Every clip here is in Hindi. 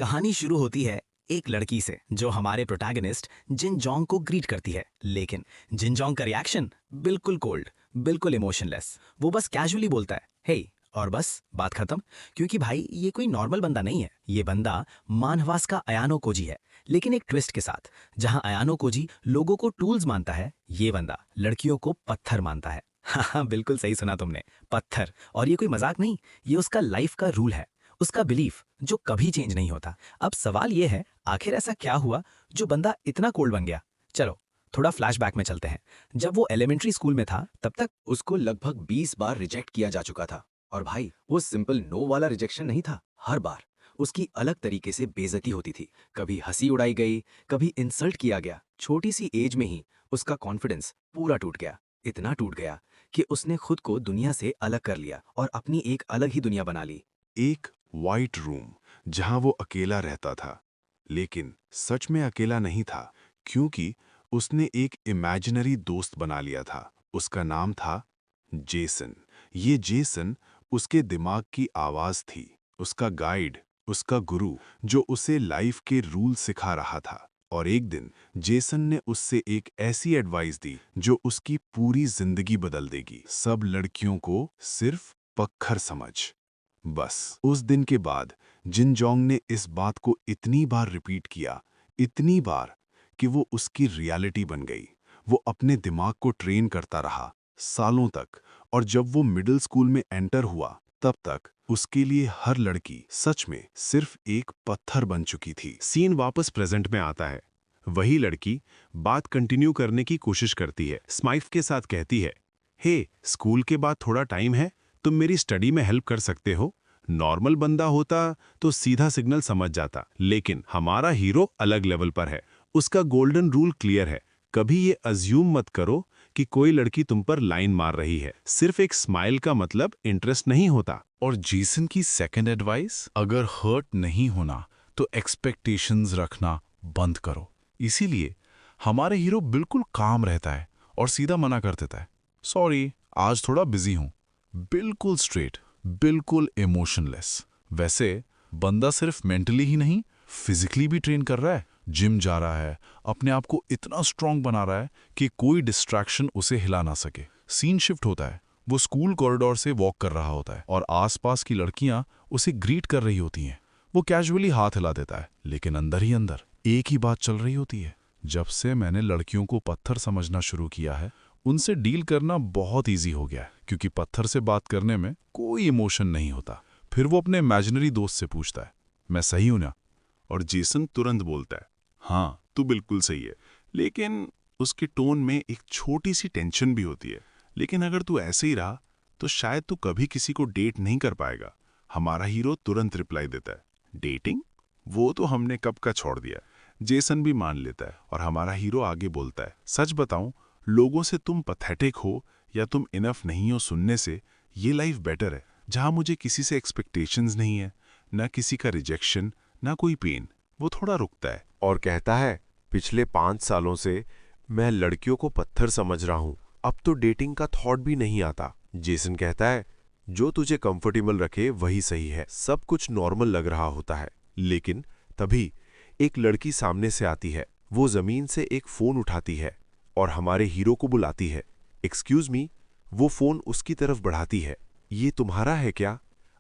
कहानी शुरू होती है एक लड़की से जो हमारे प्रोटैगनिस्ट जिन जोंग को ग्रीट करती है, लेकिन जिन जोंग का रिएक्शन बिल्कुल कोल्ड, बिल्कुल इमोशनलेस। वो बस कैजुअली बोलता है हे, और बस बात खत्म। क्योंकि भाई ये कोई नॉर्मल बंदा नहीं है, ये बंदा मानहवास का अयानो कोजी है, लेकिन एक ट्विस्ट के साथ। जहां अयानो कोजी लोगों को टूल्स मानता है, ये बंदा लड़कियों को पत्थर मानता है। हाँ, बिल्कुल सही सुना तुमने, पत्थर। और ये कोई मजाक नहीं, ये उसका लाइफ का रूल है, उसका बिलीफ जो कभी चेंज नहीं होता। अब सवाल ये है, आखिर ऐसा क्या हुआ जो बंदा इतना कोल्ड बन गया? चलो थोड़ा फ्लैशबैक में चलते हैं। जब वो एलिमेंट्री स्कूल में था, तब तक उसको लगभग 20 बार रिजेक्ट किया जा चुका था। और भाई वो सिंपल नो वाला रिजेक्शन नहीं था, हर बार उसकी अलग तरीके से बेइज्जती होती थी। कभी हंसी उड़ाई गई, कभी इंसल्ट किया गया। छोटी सी एज में ही उसका कॉन्फिडेंस पूरा टूट गया। इतना टूट गया कि उसने खुद को दुनिया से अलग कर लिया और अपनी एक अलग ही दुनिया बना ली। एक वाइट रूम जहां वो अकेला रहता था, लेकिन सच में अकेला नहीं था, क्योंकि उसने एक इमेजिनरी दोस्त बना लिया था। उसका नाम था जेसन। ये जेसन उसके दिमाग की आवाज थी, उसका गाइड, उसका गुरु, जो उसे लाइफ के रूल सिखा रहा था। और एक दिन जेसन ने उससे एक ऐसी एडवाइस दी जो उसकी पूरी जिंदगी बदल देगी। सब लड़कियों को सिर्फ पत्थर समझ। बस उस दिन के बाद जिन जोंग ने इस बात को इतनी बार रिपीट किया, इतनी बार, कि वो उसकी रियलिटी बन गई। वो अपने दिमाग को ट्रेन करता रहा सालों तक, और जब वो मिडिल स्कूल में एंटर हुआ, तब तक उसके लिए हर लड़की सच में सिर्फ एक पत्थर बन चुकी थी। सीन वापस प्रेजेंट में आता है। वही लड़की बात कंटिन्यू करने की कोशिश करती है, स्माइल के साथ कहती है, हे, स्कूल के बाद थोड़ा टाइम है, तुम मेरी स्टडी में हेल्प कर सकते हो। नॉर्मल बंदा होता तो सीधा सिग्नल समझ जाता, लेकिन हमारा हीरो अलग लेवल पर है। उसका गोल्डन रूल क्लियर है, कभी ये अज्यूम मत करो कि कोई लड़की तुम पर लाइन मार रही है। सिर्फ एक स्माइल का मतलब इंटरेस्ट नहीं होता। और जेसन की सेकंड एडवाइस, अगर हर्ट नहीं होना तो एक्सपेक्टेशंस रखना बंद करो। इसीलिए हमारे हीरो बिल्कुल काम रहता है और सीधा मना कर देता है, सॉरी आज थोड़ा बिजी हूं। बिल्कुल स्ट्रेट, बिल्कुल इमोशनलेस। वैसे बंदा सिर्फ मेंटली ही नहीं, फिजिकली भी ट्रेन कर रहा है, जिम जा रहा है, अपने आप को इतना स्ट्रांग बना रहा है कि कोई डिस्ट्रैक्शन उसे हिला ना सके। सीन शिफ्ट होता है, वो स्कूल कॉरिडोर से वॉक कर रहा होता है और आसपास की लड़कियां उसे ग्रीट कर रही होती हैं। वो कैजुअली हाथ हिला देता है, लेकिन अंदर ही अंदर एक ही बात चल रही होती है, जब से मैंने लड़कियों को पत्थर समझना शुरू किया है, उनसे डील करना बहुत इजी हो गया है, क्योंकि पत्थर से बात करने में कोई इमोशन नहीं होता। फिर वो अपने इमेजिनरी दोस्त से पूछता है, मैं सही हूं ना? और जेसन तुरंत बोलता है, हाँ तू बिल्कुल सही है। लेकिन उसके टोन में एक छोटी सी टेंशन भी होती है, लेकिन अगर तू ऐसे ही रहा तो शायद तू कभी किसी को डेट नहीं कर पाएगा। हमारा हीरो तुरंत रिप्लाई देता है, डेटिंग? वो तो हमने कब का छोड़ दिया। जेसन भी मान लेता है और हमारा हीरो आगे बोलता है, सच बताऊं, लोगों से तुम पैथेटिक हो या तुम इनफ नहीं हो सुनने से ये लाइफ बेटर है, जहां मुझे किसी से एक्सपेक्टेशंस नहीं है, ना किसी का रिजेक्शन, ना कोई पेन। वो थोड़ा रुकता है और कहता है, पिछले 5 सालों से मैं लड़कियों को पत्थर समझ रहा हूं, अब तो डेटिंग का थॉट भी नहीं आता। जेसन कहता है, जो तुझे कंफर्टेबल रखे वही सही है। सब कुछ नॉर्मल लग रहा होता है, लेकिन तभी एक लड़की सामने से आती है। वो जमीन से एक फोन उठाती है और हमारे हीरो को बुलाती है। Excuse me. वो फोन उसकी तरफ बढ़ाती है। ये तुम्हारा है क्या?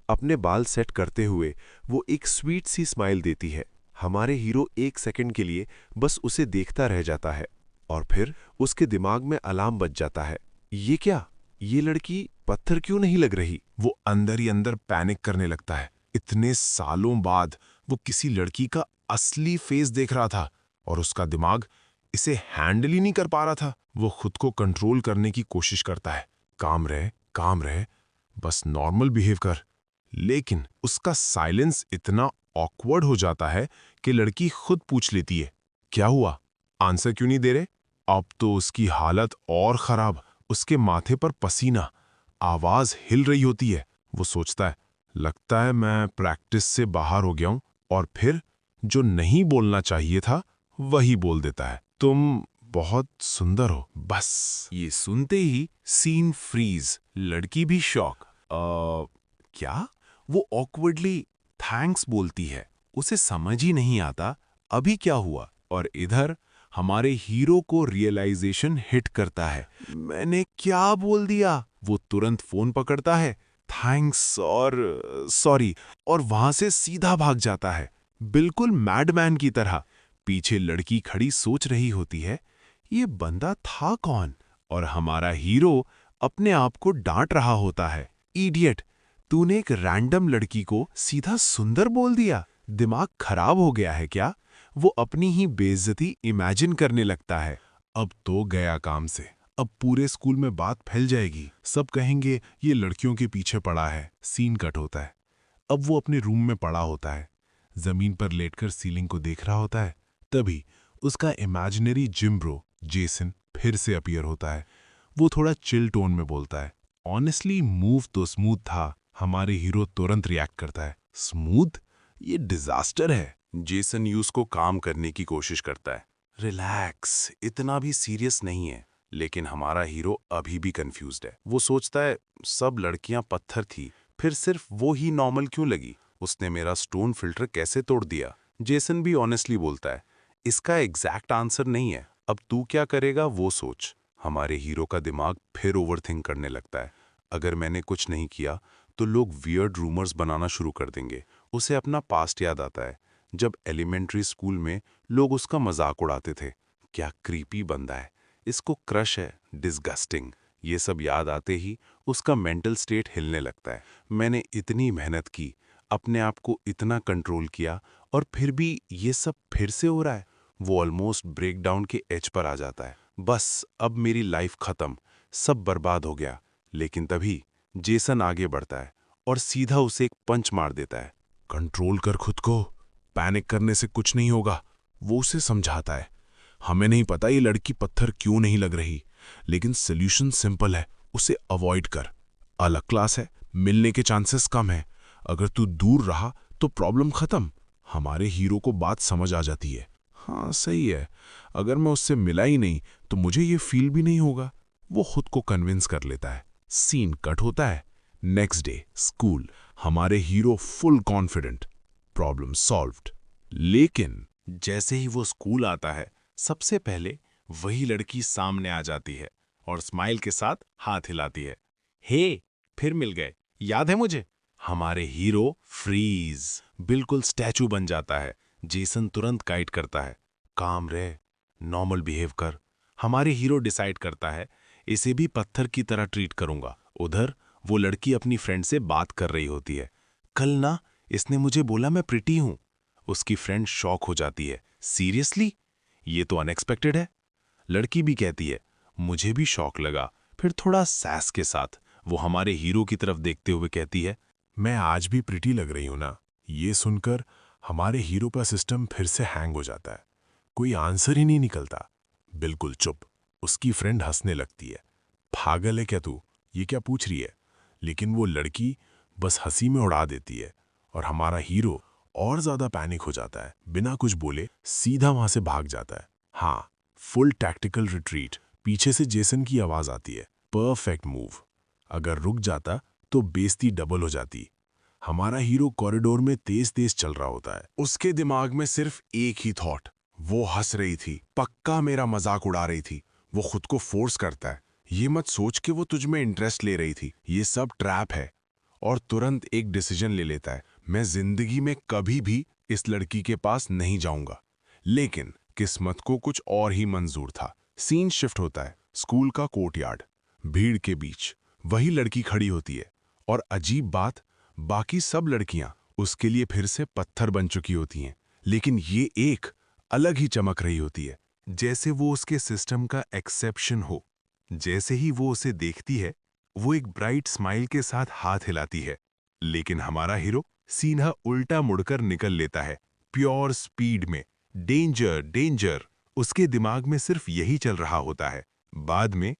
अपने बाल सेट करते हुए वो एक स्वीट सी स्माइल देती है। हमारे हीरो 1 सेकंड के लिए बस उसे देखता रह जाता है और फिर उसके दिमाग में अलार्म बज जाता है। ये क्या? ये लड़की पत्थर क्यों नहीं लग रही? वो अंदर ही अंदर पैनिक करने लगता है। इतने सालों बाद वो किसी लड़की का असली फेस देख रहा था और उसका दिमाग इसे हैंडल ही नहीं कर पा रहा था। वो खुद को कंट्रोल करने की कोशिश करता है, काम रहे, बस नॉर्मल बिहेव कर। लेकिन उसका साइलेंस इतना ऑकवर्ड हो जाता है कि लड़की खुद पूछ लेती है, क्या हुआ? आंसर क्यों नहीं दे रहे? अब तो उसकी हालत और खराब, उसके माथे पर पसीना, आवाज हिल रही होती है। वो सोचता है, लगता है मैं प्रैक्टिस से बाहर हो गया हूं, और फिर जो नहीं बोलना चाहिए था वही बोल देता है, तुम बहुत सुंदर हो। बस ये सुनते ही सीन फ्रीज, लड़की भी शॉक। क्या? वो ऑकवर्डली थैंक्स बोलती है उसे समझ ही नहीं आता अभी क्या हुआ। और इधर हमारे हीरो को रियलाइजेशन हिट करता है। मैंने क्या बोल दिया? वो तुरंत फोन पकड़ता है, थैंक्स और सॉरी, और वहां से सीधा भाग जाता है, बिल्कुल मैडमैन की तरह। पीछे लड़की खड़ी सोच रही होती है, ये बंदा था कौन? और हमारा हीरो अपने आप को डांट रहा होता है, इडियट, तूने एक रैंडम लड़की को सीधा सुंदर बोल दिया, दिमाग खराब हो गया है क्या? वो अपनी ही बेइज्जती इमेजिन करने लगता है। अब तो गया काम से, अब पूरे स्कूल में बात फैल जाएगी, सब कहेंगे ये लड़कियों के पीछे पड़ा है। सीन कट होता है। अब वो अपने रूम में पड़ा होता है, जमीन पर लेटकर सीलिंग को देख रहा होता है। तभी उसका इमेजिनरी जिम ब्रो जेसन फिर से अपीयर होता है। वो थोड़ा चिल टोन में बोलता है, ऑनेस्टली मूव तो स्मूथ था। हमारे हीरो तुरंत रिएक्ट करता है, स्मूथ? ये डिजास्टर है। जेसन यूज को काम करने की कोशिश करता है, रिलैक्स, इतना भी सीरियस नहीं है। लेकिन हमारा हीरो अभी भी कंफ्यूज्ड है। वो सोचता है सब लड़कियां पत्थर थी, फिर सिर्फ वो ही नॉर्मल क्यों लगी? उसने मेरा स्टोन फिल्टर कैसे तोड़ दिया? जेसन भी ऑनेस्टली बोलता है, इसका एग्जैक्ट आंसर नहीं है, अब तू क्या करेगा वो सोच। हमारे हीरो का दिमाग फिर ओवरथिंक करने लगता है, अगर मैंने कुछ नहीं किया तो लोग वियर्ड रूमर्स बनाना शुरू कर देंगे। उसे अपना पास्ट याद आता है, जब एलिमेंट्री स्कूल में लोग उसका मजाक उड़ाते थे। क्या क्रीपी बंदा है, इसको क्रश है, डिस्गस्टिंग। ये सब याद आते ही उसका मेंटल स्टेट हिलने लगता है। मैंने इतनी मेहनत की, अपने आप को इतना कंट्रोल किया, और फिर भी ये सब फिर से हो रहा है। वो ऑलमोस्ट ब्रेकडाउन के एज पर आ जाता है। बस अब मेरी लाइफ खत्म, सब बर्बाद हो गया। लेकिन तभी जेसन आगे बढ़ता है और सीधा उसे एक पंच मार देता है। कंट्रोल कर खुद को, पैनिक करने से कुछ नहीं होगा, वो उसे समझाता है। हमें नहीं पता ये लड़की पत्थर क्यों नहीं लग रही, लेकिन सोल्यूशन सिंपल है, उसे अवॉइड कर। अलग क्लास है, मिलने के चांसेस कम है, अगर तू दूर रहा तो प्रॉब्लम खत्म। हमारे हीरो को बात समझ आ जाती है। हाँ सही है, अगर मैं उससे मिला ही नहीं तो मुझे ये फील भी नहीं होगा। वो खुद को कन्विंस कर लेता है। सीन कट होता है। नेक्स्ट डे स्कूल, हमारे hero full confident, problem solved. लेकिन जैसे ही वो स्कूल आता है, सबसे पहले वही लड़की सामने आ जाती है और स्माइल के साथ हाथ हिलाती है। हे, फिर मिल गए, याद है मुझे? हमारे हीरो फ्रीज, बिल्कुल स्टैचू बन जाता है। जेसन तुरंत गाइड करता है, काम रहे, नॉर्मल बिहेव कर। हमारे हीरो डिसाइड करता है, इसे भी पत्थर की तरह ट्रीट करूंगा। उधर वो लड़की अपनी फ्रेंड से बात कर रही होती है। कल ना इसने मुझे बोला मैं प्रिटी हूं। उसकी फ्रेंड शॉक हो जाती है, सीरियसली? ये तो अनएक्सपेक्टेड है। लड़की भी कहती है, मुझे भी शॉक लगा। फिर थोड़ा सैस के साथ वो हमारे हीरो की तरफ देखते हुए कहती है, मैं आज भी प्रिटी लग रही हूं ना? ये सुनकर हमारे हीरो का सिस्टम फिर से हैंग हो जाता है। कोई आंसर ही नहीं निकलता, बिल्कुल चुप। उसकी फ्रेंड हंसने लगती है, पागल है क्या तू, ये क्या पूछ रही है? लेकिन वो लड़की बस हंसी में उड़ा देती है और हमारा हीरो और ज्यादा पैनिक हो जाता है। बिना कुछ बोले सीधा वहां से भाग जाता है। हाँ, फुल टैक्टिकल रिट्रीट। पीछे से जेसन की आवाज आती है, परफेक्ट मूव। अगर रुक जाता तो बेइज्जती डबल हो जाती। हमारा हीरो कॉरिडोर में तेज तेज चल रहा होता है। उसके दिमाग में सिर्फ एक ही थॉट, वो हंस रही थी, पक्का मेरा मजाक उड़ा रही थी। वो खुद को फोर्स करता है, ये मत सोच के वो तुझ में इंटरेस्ट ले रही थी, ये सब ट्रैप है। और तुरंत एक डिसीजन ले लेता है, मैं जिंदगी में कभी भी इस लड़की के पास नहीं जाऊंगा। लेकिन किस्मत को कुछ और ही मंजूर था। सीन शिफ्ट होता है, स्कूल का कोर्टयार्ड, भीड़ के बीच वही लड़की खड़ी होती है। और अजीब बात, बाकी सब लड़कियां उसके लिए फिर से पत्थर बन चुकी होती हैं, लेकिन ये एक अलग ही चमक रही होती है, जैसे वो उसके सिस्टम का एक्सेप्शन हो। जैसे ही वो उसे देखती है, वो एक ब्राइट स्माइल के साथ हाथ हिलाती है। लेकिन हमारा हीरो सीधा उल्टा मुड़कर निकल लेता है, प्योर स्पीड में। डेंजर डेंजर, उसके दिमाग में सिर्फ यही चल रहा होता है। बाद में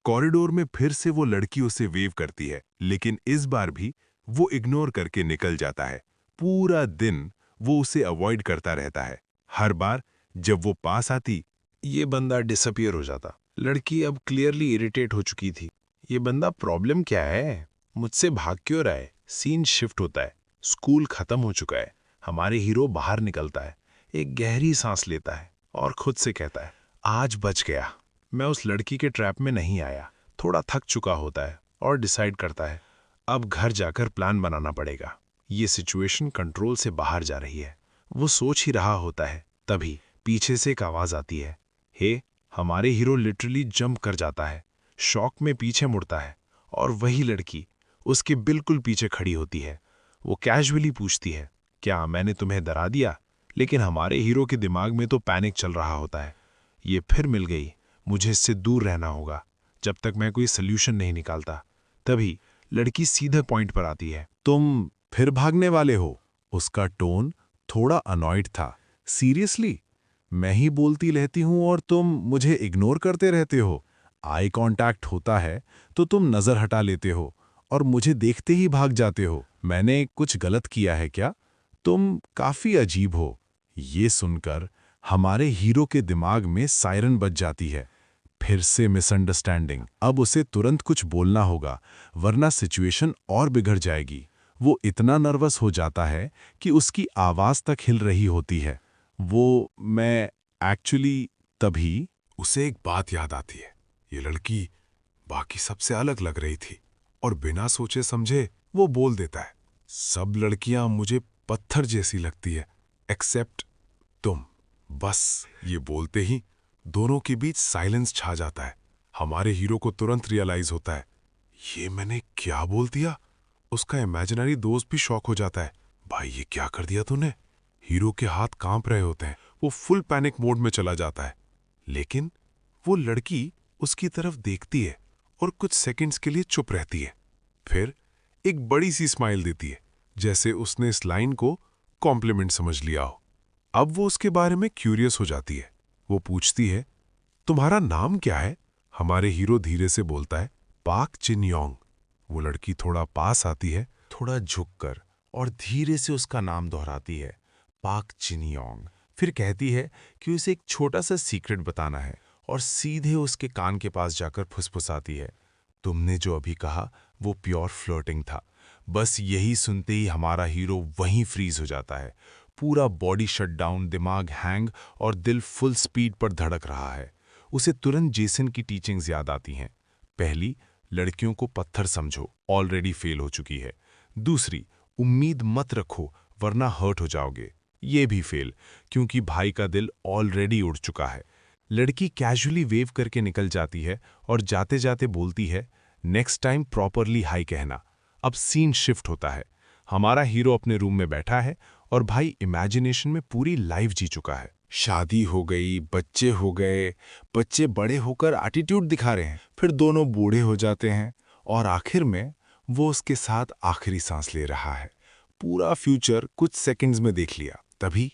कॉरिडोर में फिर से वो लड़की उसे वेव करती है, लेकिन इस बार भी वो इग्नोर करके निकल जाता है। पूरा दिन वो उसे अवॉइड करता रहता है। हर बार जब वो पास आती, ये बंदा डिसअपीयर हो जाता। लड़की अब क्लियरली इरिटेट हो चुकी थी। ये बंदा प्रॉब्लम क्या है, मुझसे भाग क्यों रहा है? सीन शिफ्ट होता है, स्कूल खत्म हो चुका है। हमारे हीरो बाहर निकलता है, एक गहरी सांस लेता है और खुद से कहता है, आज बच गया, मैं उस लड़की के ट्रैप में नहीं आया। थोड़ा थक चुका होता है और डिसाइड करता है, अब घर जाकर प्लान बनाना पड़ेगा। ये सिचुएशन कंट्रोल से बाहर जा रही है। वो सोच ही रहा होता है, तभी पीछे से एक आवाज आती है। हे, हमारे हीरो लिटरली जंप कर जाता है, शॉक में पीछे मुड़ता है और वही लड़की उसके बिल्कुल पीछे खड़ी होती है। वो कैजुअली पूछती है, क्या मैंने तुम्हें डरा दिया? लेकिन हमारे हीरो के दिमाग में तो पैनिक चल रहा होता है। ये फिर मिल गई, मुझे इससे दूर रहना होगा जब तक मैं कोई सल्यूशन नहीं निकालता। तभी लड़की सीधे पॉइंट पर आती है। तुम फिर भागने वाले हो? उसका टोन थोड़ा अनॉयड था। सीरियसली? मैं ही बोलती रहती हूं और तुम मुझे इग्नोर करते रहते हो। आई कांटेक्ट होता है तो तुम नजर हटा लेते हो और मुझे देखते ही भाग जाते हो। मैंने कुछ गलत किया है क्या? तुम काफी अजीब हो। ये सुनकर हमारे हीरो के दिमाग में सायरन बज जाती है। फिर से मिसअंडरस्टैंडिंग। अब उसे तुरंत कुछ बोलना होगा, वरना सिचुएशन और बिगड़ जाएगी। वो इतना नर्वस हो जाता है कि उसकी आवाज तक हिल रही होती है। मैं एक्चुअली तभी उसे एक बात याद आती है। ये लड़की बाकी सबसे अलग लग रही थी और बिना सोचे समझे वो बोल देता है, सब लड़कियां मुझे पत्थर जैसी लगती है एक्सेप्ट तुम। बस ये बोलते ही दोनों के बीच साइलेंस छा जाता है। हमारे हीरो को तुरंत रियलाइज होता है, ये मैंने क्या बोल दिया। उसका इमेजिनरी दोस्त भी शॉक हो जाता है, भाई ये क्या कर दिया तूने। हीरो के हाथ कांप रहे होते हैं, वो फुल पैनिक मोड में चला जाता है। लेकिन वो लड़की उसकी तरफ देखती है और कुछ सेकंड्स के लिए चुप रहती है, फिर एक बड़ी सी स्माइल देती है, जैसे उसने इस लाइन को कॉम्प्लीमेंट समझ लिया हो। अब वो उसके बारे में क्यूरियस हो जाती है। वो पूछती है, तुम्हारा नाम क्या है? हमारे हीरो धीरे से बोलता है, पाक चिन योंग। वो लड़की थोड़ा पास आती है, थोड़ा झुककर, और धीरे से उसका नाम दोहराती है, पाक चिन योंग। फिर कहती है कि उसे एक छोटा सा सीक्रेट बताना है और सीधे उसके कान के पास जाकर फुसफुसाती है, तुमने जो अभी कहा वो प्योर फ्लर्टिंग था। बस यही सुनते ही हमारा हीरो वहीं फ्रीज हो जाता है। पूरा बॉडी शट डाउन, दिमाग हैंग और दिल फुल स्पीड पर धड़क रहा है। उसे तुरंत जेसन की टीचिंग्स याद आती हैं। पहली, लड़कियों को पत्थर समझो, ऑलरेडी फेल हो चुकी है। दूसरी, उम्मीद मत रखो वरना हर्ट हो जाओगे, ये भी फेल, क्योंकि भाई का दिल ऑलरेडी उड़ चुका है। लड़की कैजुअली वेव करके निकल जाती है और जाते जाते बोलती है, नेक्स्ट टाइम प्रॉपरली हाई कहना। अब सीन शिफ्ट होता है। हमारा हीरो अपने रूम में बैठा है और भाई इमेजिनेशन में पूरी लाइफ जी चुका है। शादी हो गई, बच्चे हो गए, बच्चे बड़े होकर एटीट्यूड दिखा रहे हैं, फिर दोनों बूढ़े हो जाते हैं और आखिर में वो उसके साथ आखिरी सांस ले रहा है। पूरा फ्यूचर कुछ सेकंड्स में देख लिया। तभी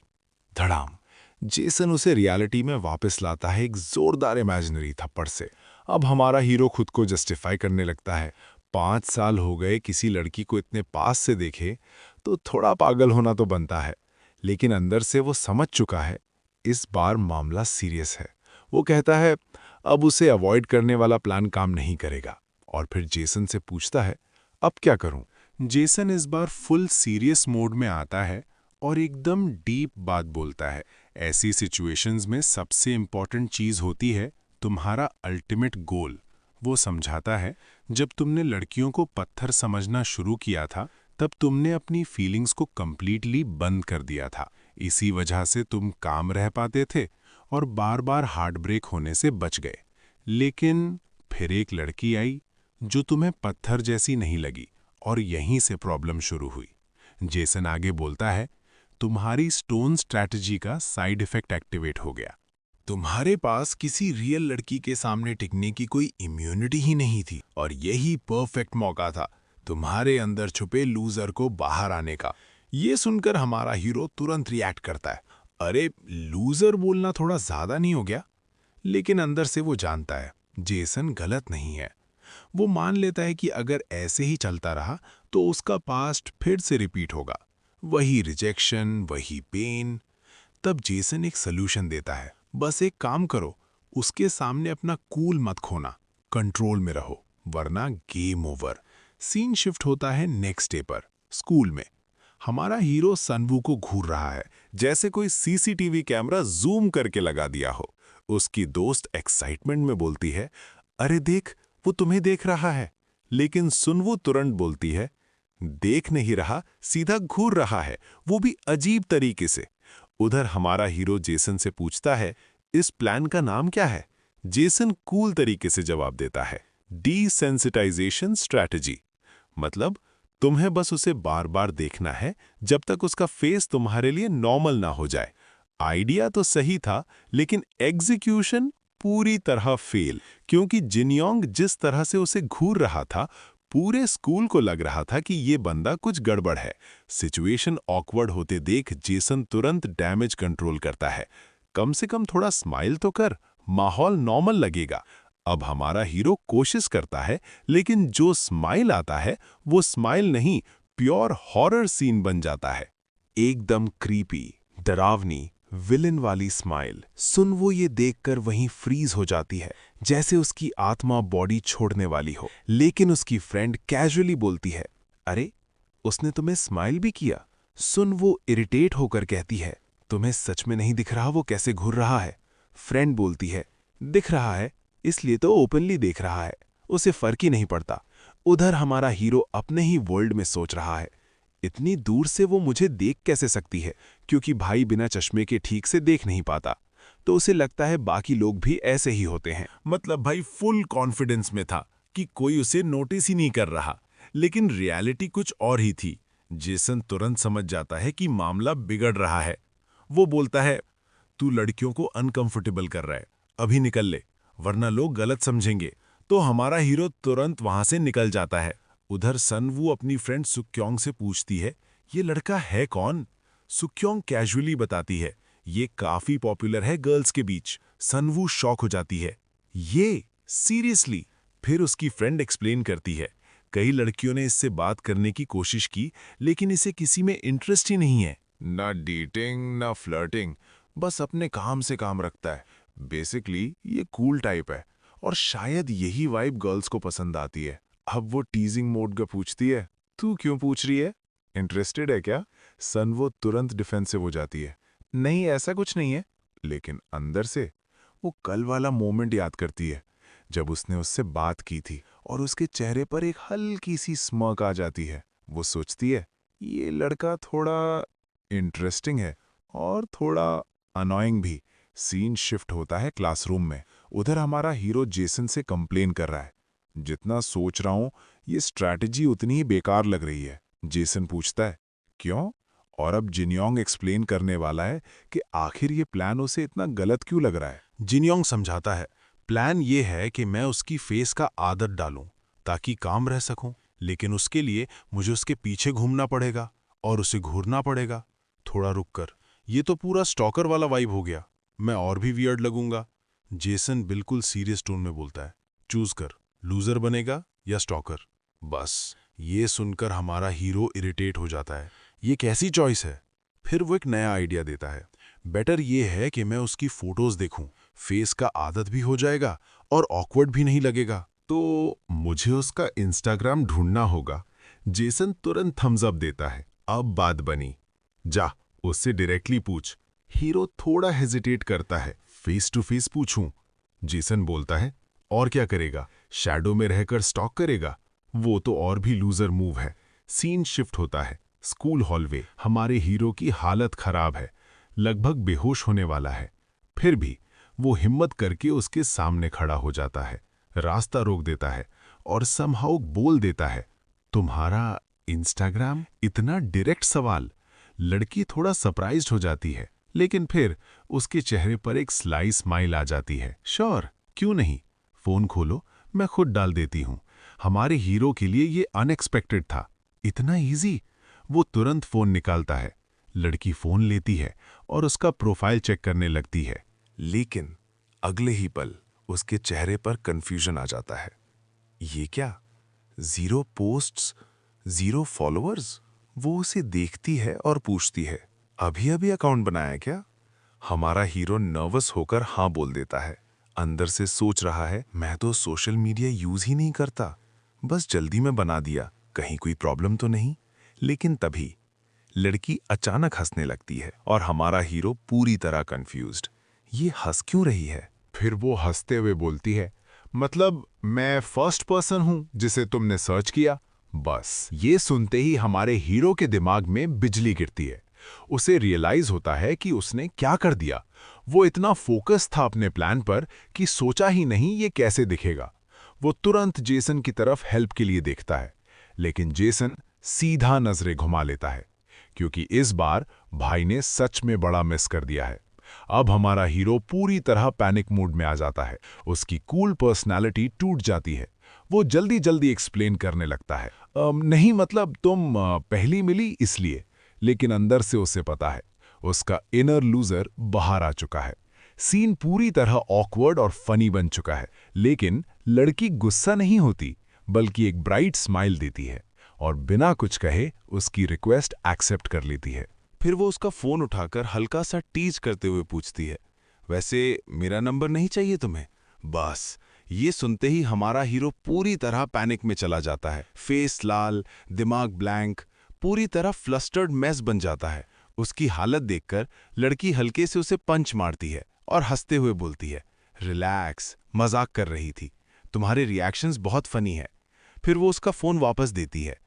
धड़ाम, जेसन उसे रियलिटी में वापस लाता है एक जोरदार इमेजिनरी थप्पड़ से। अब हमारा हीरो खुद को जस्टिफाई करने लगता है। 5 साल हो गए, किसी लड़की को इतने पास से देखे तो थोड़ा पागल होना तो बनता है, लेकिन अंदर से वो समझ चुका है इस बार मामला सीरियस है। वो कहता है अब उसे अवॉइड करने वाला प्लान काम नहीं करेगा और फिर जेसन से पूछता है, अब क्या करूं? जेसन इस बार फुल सीरियस मोड में आता है और एकदम डीप बात बोलता है। ऐसी सिचुएशंस में सबसे इंपॉर्टेंट चीज होती है तुम्हारा अल्टीमेट गोल। वो समझाता है, जब तुमने लड़कियों को पत्थर समझना शुरू किया था तब तुमने अपनी फीलिंग्स को कंप्लीटली बंद कर दिया था। इसी वजह से तुम काम रह पाते थे और बार बार हार्ट ब्रेक होने से बच गए। लेकिन फिर एक लड़की आई जो तुम्हें पत्थर जैसी नहीं लगी और यहीं से प्रॉब्लम शुरू हुई। जेसन आगे बोलता है, तुम्हारी स्टोन स्ट्रैटेजी का साइड इफेक्ट एक्टिवेट हो गया। तुम्हारे पास किसी रियल लड़की के सामने टिकने की कोई इम्यूनिटी ही नहीं थी और यही परफेक्ट मौका था तुम्हारे अंदर छुपे लूजर को बाहर आने का। ये सुनकर हमारा हीरो तुरंत रिएक्ट करता है, अरे लूजर बोलना थोड़ा ज्यादा नहीं हो गया? लेकिन अंदर से वो जानता है जेसन गलत नहीं है। वो मान लेता है कि अगर ऐसे ही चलता रहा तो उसका पास्ट फिर से रिपीट होगा, वही रिजेक्शन, वही पेन। तब जेसन एक सलूशन देता है, बस एक काम करो, उसके सामने अपना कूल मत खोना, कंट्रोल में रहो, वरना गेम ओवर। सीन शिफ्ट होता है नेक्स्ट डे पर, स्कूल में। हमारा हीरो सनवू को घूर रहा है, जैसे कोई सीसीटीवी कैमरा जूम करके लगा दिया हो। उसकी दोस्त एक्साइटमेंट में बोलती है, अरे देख, वो तुम्हें देख रहा है। लेकिन सुनवू तुरंत बोलती है, देख नहीं रहा, सीधा घूर रहा है, वो भी अजीब तरीके से। उधर हमारा हीरो जेसन से पूछता है, इस प्लान का नाम क्या है? जेसन कूल तरीके से जवाब देता है, डिसेंसिटाइजेशन स्ट्रैटेजी। मतलब तुम्हें बस उसे बार बार देखना है जब तक उसका फेस तुम्हारे लिए नॉर्मल ना हो जाए। आइडिया तो सही था, लेकिन एग्जीक्यूशन पूरी तरह फेल, क्योंकि जिनयोंग जिस तरह से उसे घूर रहा था, पूरे स्कूल को लग रहा था कि ये बंदा कुछ गड़बड़ है। सिचुएशन ऑकवर्ड होते देख जेसन तुरंत डैमेज कंट्रोल करता है, कम से कम थोड़ा स्माइल तो कर, माहौल नॉर्मल लगेगा। अब हमारा हीरो कोशिश करता है, लेकिन जो स्माइल आता है वो स्माइल नहीं, प्योर हॉरर सीन बन जाता है। एकदम क्रीपी, डरावनी, विलन वाली स्माइल। सुन वो ये देखकर वहीं फ्रीज हो जाती है, जैसे उसकी आत्मा बॉडी छोड़ने वाली हो। लेकिन उसकी फ्रेंड कैजुअली बोलती है, अरे उसने तुम्हें स्माइल भी किया। सुन वो इरिटेट होकर कहती है, तुम्हें सच में नहीं दिख रहा वो कैसे घूर रहा है? फ्रेंड बोलती है, दिख रहा है, इसलिए तो ओपनली देख रहा है, उसे फर्क ही नहीं पड़ता। उधर हमारा हीरो अपने ही वर्ल्ड में सोच रहा है, इतनी दूर से वो मुझे देख कैसे सकती है, क्योंकि भाई बिना चश्मे के ठीक से देख नहीं पाता। तो उसे लगता है बाकी लोग भी ऐसे ही होते हैं। मतलब भाई फुल कॉन्फिडेंस में था कि कोई उसे नोटिस ही नहीं कर रहा, लेकिन रियलिटी कुछ और ही थी। जेसन तुरंत समझ जाता है कि मामला बिगड़ रहा है। वो बोलता है, तू लड़कियों को अनकंफर्टेबल कर रहा है, अभी निकल ले, वरना लोग गलत समझेंगे। तो हमारा हीरो तुरंत वहां से निकल जाता है। उधर सनवू अपनी फ्रेंड सुक्योंग से पूछती है, ये लड़का है कौन? सुक्योंग कैजुअली बताती है, ये काफी पॉपुलर है गर्ल्स के बीच। सनवू शॉक हो जाती है, ये सीरियसली? फिर उसकी फ्रेंड एक्सप्लेन करती है, कई लड़कियों ने इससे बात करने की कोशिश की, लेकिन इसे किसी में इंटरेस्ट ही नहीं है। ना डेटिंग ना फ्लर्टिंग, बस अपने काम से काम रखता है। बेसिकली ये कूल टाइप है, और शायद यही वाइब गर्ल्स को पसंद आती है। अब वो टीजिंग मोड का पूछती है, तू क्यों पूछ रही है? इंटरेस्टेड है क्या? सनवो तुरंत डिफेंसिव हो जाती है, नहीं ऐसा कुछ नहीं है। लेकिन अंदर से वो कल वाला मोमेंट याद करती है, जब उसने उससे बात की थी, और उसके चेहरे पर एक हल्की सी स्मर्क आ जाती है। वो सोचती है, ये लड़का थोड़ा इंटरेस्टिंग है और थोड़ा अनोइंग भी। सीन शिफ्ट होता है क्लासरूम में। उधर हमारा हीरो जेसन से कंप्लेन कर रहा है, जितना सोच रहा हूं ये स्ट्रैटेजी उतनी ही बेकार लग रही है। जेसन पूछता है, क्यों? और अब जिनयोंग एक्सप्लेन करने वाला है कि आखिर ये प्लान उसे इतना गलत क्यों लग रहा है। जिनयोंग समझाता है, प्लान ये है कि मैं उसकी फेस का आदत डालूं ताकि काम रह सकूं, लेकिन उसके लिए मुझे उसके पीछे घूमना पड़ेगा और उसे घूरना पड़ेगा। थोड़ा रुक कर, ये तो पूरा स्टॉकर वाला वाइब हो गया, मैं और भी वियर्ड लगूंगा। जेसन बिल्कुल सीरियस टोन में बोलता है, चूज कर, लूजर बनेगा या स्टॉकर। बस ये सुनकर हमारा हीरो इरिटेट हो जाता है, ये कैसी चॉइस है? फिर वो एक नया आइडिया देता है, बेटर ये है कि मैं उसकी फोटोज देखूं, फेस का आदत भी हो जाएगा और ऑकवर्ड भी नहीं लगेगा। तो मुझे उसका इंस्टाग्राम ढूंढना होगा। जेसन तुरंत थम्स अप देता है, अब बात बनी, जा उससे डायरेक्टली पूछ। हीरो थोड़ा हेजिटेट करता है, फेस टू फेस पूछूं? जेसन बोलता है, और क्या करेगा, शैडो में रहकर स्टॉक करेगा? वो तो और भी लूजर मूव है। सीन शिफ्ट होता है स्कूल हॉलवे। हमारे हीरो की हालत खराब है, लगभग बेहोश होने वाला है। फिर भी वो हिम्मत करके उसके सामने खड़ा हो जाता है, रास्ता रोक देता है और समहाउ बोल देता है, तुम्हारा इंस्टाग्राम? इतना डायरेक्ट सवाल। लड़की थोड़ा सरप्राइज्ड हो जाती है, लेकिन फिर उसके चेहरे पर एक स्लाई स्माइल आ जाती है। श्योर, क्यों नहीं, फोन खोलो, मैं खुद डाल देती हूं। हमारे हीरो के लिए ये अनएक्सपेक्टेड था, इतना इजी। वो तुरंत फोन निकालता है, लड़की फोन लेती है और उसका प्रोफाइल चेक करने लगती है। लेकिन अगले ही पल उसके चेहरे पर कंफ्यूजन आ जाता है। ये क्या, 0 पोस्ट्स, 0 फॉलोअर्स? वो उसे देखती है और पूछती है, अभी अभी अकाउंट बनाया क्या? हमारा हीरो नर्वस होकर हाँ बोल देता है। अंदर से सोच रहा है, मैं तो सोशल मीडिया यूज ही नहीं करता, बस जल्दी में बना दिया, कहीं कोई प्रॉब्लम तो नहीं। लड़की अचानक हंसने लगती है और हमारा हीरो पूरी तरह कंफ्यूज्ड। ये हंस क्यों रही है? फिर वो हंसते हुए बोलती है, मतलब मैं फर्स्ट पर्सन हूं जिसे तुमने सर्च किया। बस ये सुनते ही हमारे हीरो के दिमाग में बिजली गिरती है। उसे रियलाइज होता है कि उसने क्या कर दिया। वो इतना फोकस था अपने प्लान पर कि सोचा ही नहीं ये कैसे दिखेगा। वो तुरंत जेसन की तरफ हेल्प के लिए देखता है, लेकिन जेसन सीधा नजरें घुमा लेता है, क्योंकि इस बार भाई ने सच में बड़ा मिस कर दिया है। अब हमारा हीरो पूरी तरह पैनिक मूड में आ जाता है। उसकी कूल पर्सनालिटी टूट जाती है। वो जल्दी जल्दी एक्सप्लेन करने लगता है, नहीं मतलब तुम पहली मिली इसलिए। लेकिन अंदर से उसे पता है उसका इनर लूजर बाहर आ चुका है। सीन पूरी तरह ऑकवर्ड और फनी बन चुका है, लेकिन लड़की गुस्सा नहीं होती, बल्कि एक ब्राइट स्माइल देती है और बिना कुछ कहे उसकी रिक्वेस्ट एक्सेप्ट कर लेती है। फिर वो उसका फोन उठाकर हल्का सा टीज करते हुए पूछती है, वैसे मेरा नंबर नहीं चाहिए तुम्हें? बस ये सुनते ही हमारा हीरो पूरी तरह पैनिक में चला जाता है। फेस लाल, दिमाग ब्लैंक, पूरी तरह फ्लस्टर्ड मैस बन जाता है। उसकी हालत देखकर लड़की हल्के से उसे पंच मारती है और हंसते हुए बोलती है, रिलैक्स, मजाक कर रही थी, तुम्हारे रिएक्शंस बहुत फनी है। फिर वो उसका फोन वापस देती है,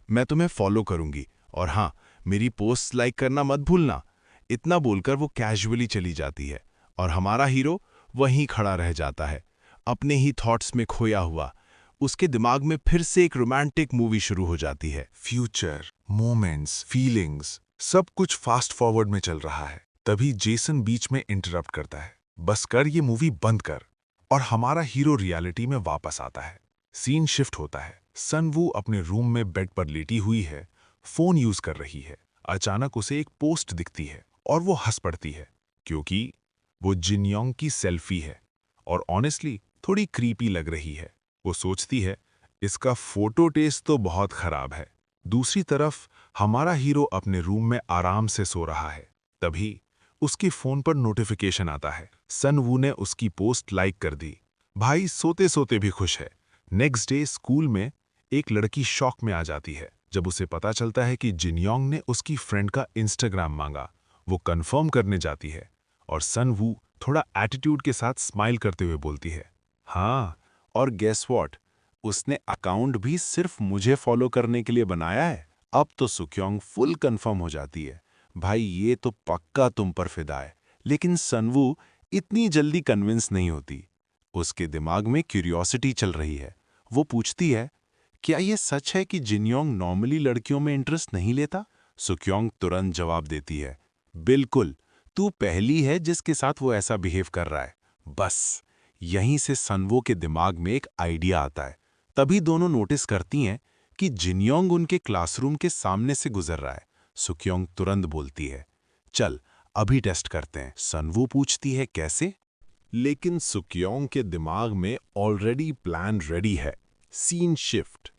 मैं तुम्हें फॉलो करूंगी और हाँ, मेरी पोस्ट लाइक करना मत भूलना। इतना बोलकर वो कैजुअली चली जाती है और हमारा हीरो वहीं खड़ा रह जाता है, अपने ही थॉट्स में खोया हुआ। उसके दिमाग में फिर से एक रोमांटिक मूवी शुरू हो जाती है। फ्यूचर, मोमेंट्स, फीलिंग्स, सब कुछ फास्ट फॉरवर्ड में चल रहा है। तभी जेसन बीच में इंटरप्ट करता है, बस कर ये मूवी बंद कर। और हमारा हीरो रियलिटी में वापस आता है। सीन शिफ्ट होता है। सनवू अपने रूम में बेड पर लेटी हुई है, फोन यूज कर रही है। अचानक उसे एक पोस्ट दिखती है और वो हंस पड़ती है, क्योंकि वो जिनयोंग की सेल्फी है और ऑनेस्टली थोड़ी क्रीपी लग रही है। वो सोचती है, इसका फोटो टेस्ट तो बहुत खराब है। दूसरी तरफ हमारा हीरो अपने रूम में आराम से सो रहा है। तभी उसके फोन पर नोटिफिकेशन आता है। सनवू ने उसकी पोस्ट लाइक कर दी। भाई सोते सोते भी खुश है। नेक्स्ट डे स्कूल में एक लड़की शॉक में आ जाती है जब उसे पता चलता है कि जिनयोंग ने उसकी फ्रेंड का इंस्टाग्राम मांगा। वो कंफर्म करने जाती है और सनवू थोड़ा एटीट्यूड के साथ स्माइल करते हुए बोलती है, हाँ, और गेस व्हाट, उसने अकाउंट भी सिर्फ मुझे फॉलो करने के लिए बनाया है। अब तो सुक्योंग फुल कंफर्म हो जाती है, भाई ये तो पक्का तुम पर फिदा है। लेकिन सनवू इतनी जल्दी कन्विंस नहीं होती। उसके दिमाग में क्यूरियोसिटी चल रही है। वो पूछती है, क्या ये सच है कि जिनयोंग नॉर्मली लड़कियों में इंटरेस्ट नहीं लेता? सुक्योंग तुरंत जवाब देती है, बिल्कुल, तू पहली है जिसके साथ वो ऐसा बिहेव कर रहा है। बस यहीं से सनवो के दिमाग में एक आइडिया आता है। तभी दोनों नोटिस करती हैं कि जिनयोंग उनके क्लासरूम के सामने से गुजर रहा है। सुक्योंग तुरंत बोलती है, चल अभी टेस्ट करते हैं। सनवू पूछती है, कैसे? लेकिन सुक्योंग के दिमाग में ऑलरेडी प्लान रेडी है। Scene shift.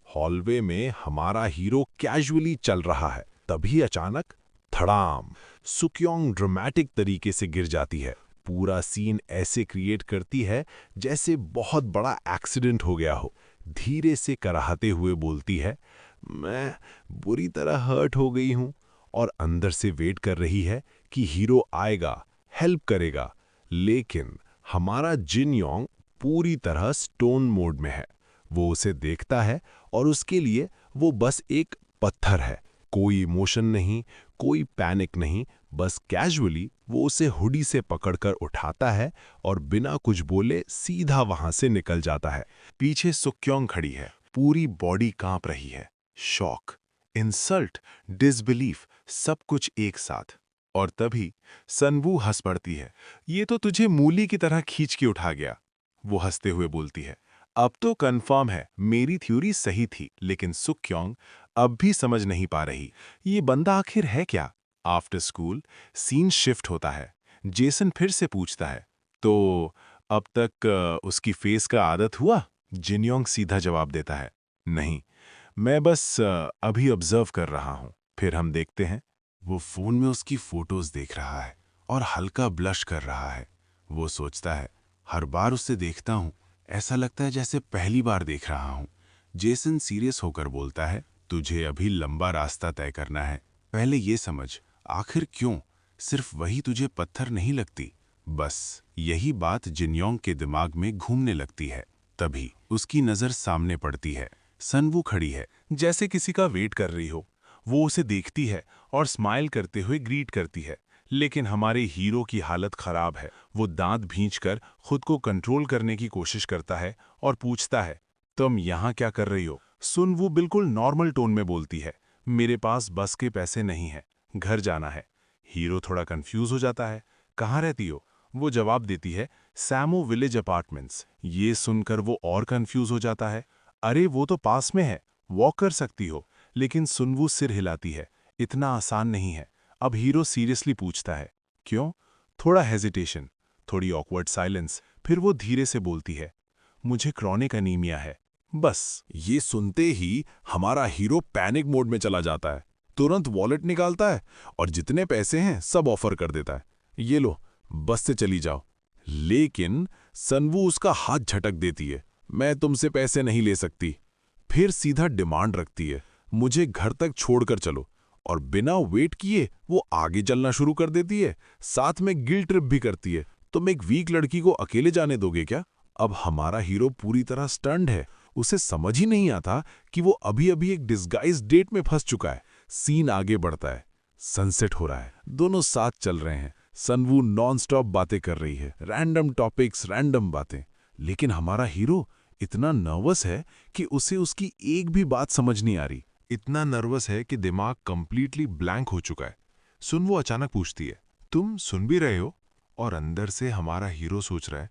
हॉलवे में हमारा हीरो कैजुअली चल रहा है। तभी अचानक धड़ाम, सुक्योंग ड्रामेटिक तरीके से गिर जाती है। पूरा सीन ऐसे क्रिएट करती है जैसे बहुत बड़ा एक्सीडेंट हो गया हो। धीरे से कराहते हुए बोलती है, मैं बुरी तरह हर्ट हो गई हूं, और अंदर से वेट कर रही है कि हीरो आएगा, हेल्प करेगा। लेकिन हमारा जिनयोंग पूरी तरह स्टोन मोड में है। वो उसे देखता है और उसके लिए वो बस एक पत्थर है। कोई इमोशन नहीं, कोई पैनिक नहीं, बस कैजुअली वो उसे हुडी से पकड़कर उठाता है और बिना कुछ बोले सीधा वहां से निकल जाता है। पीछे सुक्योंग खड़ी है, पूरी बॉडी कांप रही है। शॉक, इंसल्ट, डिसबिलीफ, सब कुछ एक साथ। और तभी सनवू हंस पड़ती है, ये तो तुझे मूली की तरह खींच के उठा गया। वो हंसते हुए बोलती है, अब तो कंफर्म है मेरी थ्योरी सही थी। लेकिन सुक्योंग अब भी समझ नहीं पा रही, ये बंदा आखिर है क्या? आफ्टर स्कूल सीन शिफ्ट होता है। जेसन फिर से पूछता है, तो अब तक उसकी फेस का आदत हुआ? जिनयोंग सीधा जवाब देता है, नहीं, मैं बस अभी ऑब्जर्व कर रहा हूं। फिर हम देखते हैं वो फोन में उसकी फोटोज देख रहा है और हल्का ब्लश कर रहा है। वो सोचता है, हर बार उसे देखता हूं ऐसा लगता है जैसे पहली बार देख रहा हूं। जेसन सीरियस होकर बोलता है, तुझे अभी लंबा रास्ता तय करना है, पहले ये समझ, आखिर क्यों सिर्फ वही तुझे पत्थर नहीं लगती। बस यही बात जिनयोंग के दिमाग में घूमने लगती है। तभी उसकी नज़र सामने पड़ती है। सनवू खड़ी है, जैसे किसी का वेट कर रही हो। वो उसे देखती है और स्माइल करते हुए ग्रीट करती है। लेकिन हमारे हीरो की हालत खराब है। वो दांत भींचकर खुद को कंट्रोल करने की कोशिश करता है और पूछता है, तुम यहाँ क्या कर रही हो? सुनवू बिल्कुल नॉर्मल टोन में बोलती है, मेरे पास बस के पैसे नहीं हैं, घर जाना है। हीरो थोड़ा कंफ्यूज हो जाता है, कहाँ रहती हो? वो जवाब देती है, सैमो विलेज अपार्टमेंट्स। ये सुनकर वो और कंफ्यूज हो जाता है, अरे वो तो पास में है, वॉक कर सकती हो। लेकिन सुनवू सिर हिलाती है, इतना आसान नहीं है। अब हीरो सीरियसली पूछता है, क्यों? थोड़ा हेजिटेशन, थोड़ी ऑकवर्ड साइलेंस, फिर वो धीरे से बोलती है, मुझे क्रॉनिक अनीमिया है। बस ये सुनते ही हमारा हीरो पैनिक मोड में चला जाता है। तुरंत वॉलेट निकालता है और जितने पैसे हैं सब ऑफर कर देता है, ये लो, बस से चली जाओ। लेकिन सनवू उसका हाथ झटक देती है, मैं तुमसे पैसे नहीं ले सकती। फिर सीधा डिमांड रखती है, मुझे घर तक छोड़कर चलो। और बिना वेट किए वो आगे चलना शुरू कर देती है। साथ में गिल्ट ट्रिप भी करती है, तुम एक वीक लड़की को अकेले जाने दोगे क्या? अब हमारा हीरो पूरी तरह स्टन्ड है। उसे समझ ही नहीं आता कि वो अभी अभी एक डिस्गाइज डेट में फंस चुका है। सीन आगे बढ़ता है, सनसेट हो रहा है, दोनों साथ चल रहे हैं। सनवू नॉनस्टॉप बातें कर रही है, रैंडम टॉपिक्स, रैंडम बातें। लेकिन हमारा हीरो इतना नर्वस है कि उसे उसकी एक भी बात समझ नहीं आ रही। इतना नर्वस है कि दिमाग कंप्लीटली ब्लैंक हो चुका है। सुनवू अचानक पूछती है, तुम सुन भी रहे हो? और अंदर से हमारा हीरो सोच रहा है,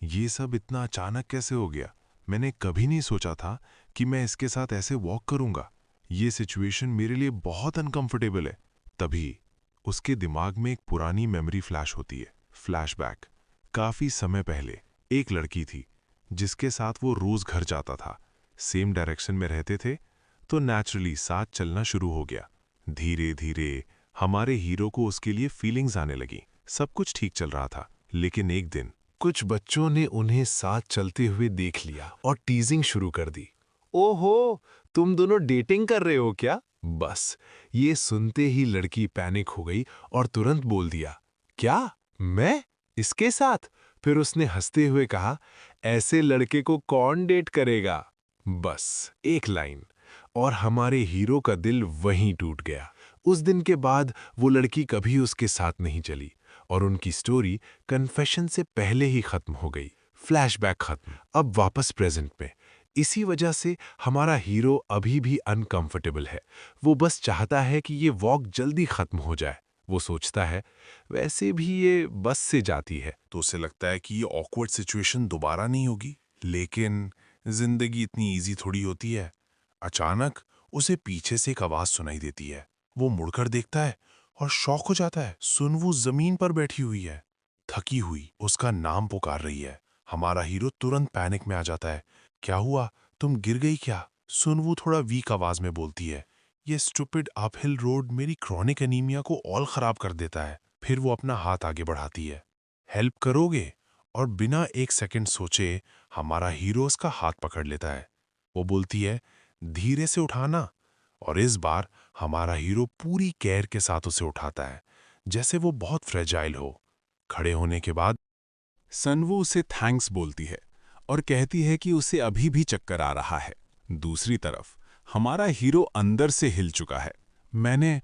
ये सब इतना अचानक कैसे हो गया? मैंने कभी नहीं सोचा था कि मैं इसके साथ ऐसे वॉक करूंगा। ये सिचुएशन मेरे लिए बहुत अनकंफर्टेबल है। तभी उसके दिमाग में एक पुरानी मेमोरी फ्लैश होती है। फ्लैशबैक। काफी समय पहले एक लड़की थी जिसके साथ वो रोज घर जाता था। सेम डायरेक्शन में रहते थे, तो नेचुरली साथ चलना शुरू हो गया। धीरे धीरे हमारे हीरो को उसके लिए फीलिंग्स आने लगी। सब कुछ ठीक चल रहा था, लेकिन एक दिन कुछ बच्चों ने उन्हें साथ चलते हुए देख लिया और टीजिंग शुरू कर दी। ओहो, तुम दोनों डेटिंग कर रहे हो क्या? बस ये सुनते ही लड़की पैनिक हो गई और तुरंत बोल दिया, क्या? मैं? इसके साथ? फिर उसने हंसते हुए कहा, ऐसे लड़के को कौन डेट करेगा? बस एक लाइन और हमारे हीरो का दिल वहीं टूट गया। उस दिन के बाद वो लड़की कभी उसके साथ नहीं चली और उनकी स्टोरी कन्फेशन से पहले ही खत्म हो गई। फ्लैशबैक खत्म, अब वापस प्रेजेंट में। इसी वजह से हमारा हीरो अभी भी अनकंफर्टेबल है। वो बस चाहता है कि ये वॉक जल्दी खत्म हो जाए। वो सोचता है, वैसे भी ये बस से जाती है, तो उसे लगता है कि ये ऑकवर्ड सिचुएशन दोबारा नहीं होगी। लेकिन जिंदगी इतनी इजी थोड़ी होती है। अचानक उसे पीछे से एक आवाज सुनाई देती है। वो मुड़कर देखता है और शॉक हो जाता है। सुनवू जमीन पर बैठी हुई है, थकी हुई, उसका नाम पुकार रही है। हमारा हीरो तुरंत पैनिक में आ जाता है। क्या हुआ? तुम गिर गई क्या? सुनवू थोड़ा वीक आवाज में बोलती है, ये स्टूपिड अपहिल रोड मेरी क्रॉनिक एनीमिया को और खराब कर देता है। फिर वो अपना हाथ आगे बढ़ाती है, हेल्प करोगे? और बिना एक सेकंड सोचे हमारा हीरो उसका हाथ पकड़ लेता है। वो बोलती है, धीरे से उठाना। और इस बार हमारा हीरो पूरी केयर के साथ उसे उठाता है, जैसे वो बहुत फ्रेजाइल हो। खड़े होने के बाद सनवू उसे थैंक्स बोलती है और कहती है कि उसे अभी भी चक्कर आ रहा है। दूसरी तरफ हमारा हीरो अंदर से हिल चुका है। मैंने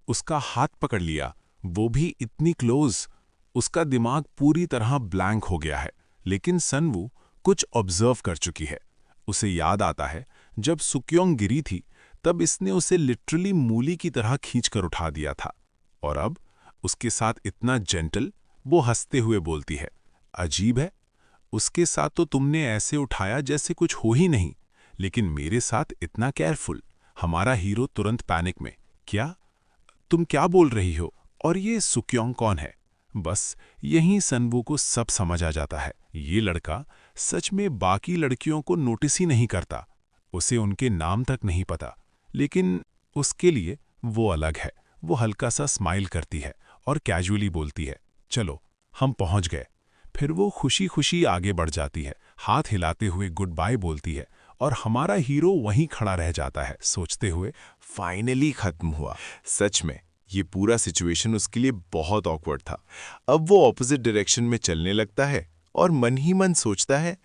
उसका हाथ पकड़ लिया, वो भी इतनी क्लोज। उसका दिमाग पूरी तरह ब्लैंक हो गया है। लेकिन सनवू कुछ ऑब्जर्व कर चुकी है। उसे याद आता है, जब सुक्योंग गिरी थी तब इसने उसे लिटरली मूली की तरह खींचकर उठा दिया था। और अब उसके साथ इतना जेंटल। वो हंसते हुए बोलती है, अजीब है, उसके साथ तो तुमने ऐसे उठाया जैसे कुछ हो ही नहीं, लेकिन मेरे साथ इतना केयरफुल। हमारा हीरो तुरंत पैनिक में, क्या? तुम क्या बोल रही हो? और ये सुक्योंग कौन है? बस यहीं सनवू को सब समझ आ जाता है। ये लड़का सच में बाकी लड़कियों को नोटिस ही नहीं करता। उसे उनके नाम तक नहीं पता, लेकिन उसके लिए वो अलग है। वो हल्का सा स्माइल करती है और कैजुअली बोलती है, चलो हम पहुंच गए। फिर वो खुशी खुशी आगे बढ़ जाती है, हाथ हिलाते हुए गुड बाय बोलती है और हमारा हीरो वहीं खड़ा रह जाता है सोचते हुए, फाइनली खत्म हुआ। सच में ये पूरा सिचुएशन उसके लिए बहुत ऑकवर्ड था। अब वो ऑपोजिट डायरेक्शन में चलने लगता है और मन ही मन सोचता है,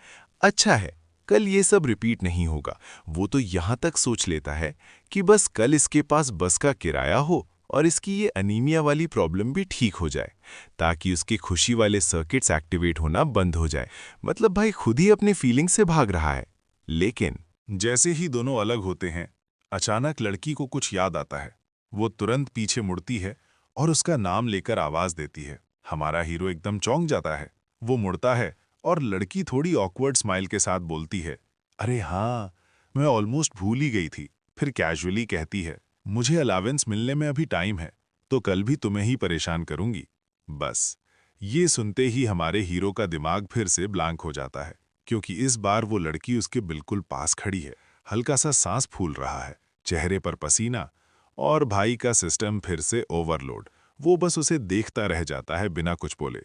अच्छा है कल ये सब रिपीट नहीं होगा। वो तो यहाँ तक सोच लेता है कि बस कल इसके पास बस का किराया हो और इसकी ये अनीमिया वाली प्रॉब्लम भी ठीक हो जाए, ताकि उसके खुशी वाले सर्किट्स एक्टिवेट होना बंद हो जाए। मतलब भाई खुद ही अपने फीलिंग से भाग रहा है। लेकिन जैसे ही दोनों अलग होते हैं, अचानक लड़की को कुछ याद आता है। वो तुरंत पीछे मुड़ती है और उसका नाम लेकर आवाज देती है। हमारा हीरो एकदम चौंक जाता है। वो मुड़ता है और लड़की थोड़ी ऑकवर्ड स्माइल के साथ बोलती है, अरे हाँ, मैं ऑलमोस्ट भूल ही गई थी। फिर कैजुअली कहती है, मुझे अलावेंस मिलने में अभी टाइम है, तो कल भी तुम्हें ही परेशान करूंगी। बस ये सुनते ही हमारे हीरो का दिमाग फिर से ब्लैंक हो जाता है, क्योंकि इस बार वो लड़की उसके बिल्कुल पास खड़ी है। हल्का सा सांस फूल रहा है, चेहरे पर पसीना, और भाई का सिस्टम फिर से ओवरलोड। वो बस उसे देखता रह जाता है बिना कुछ बोले।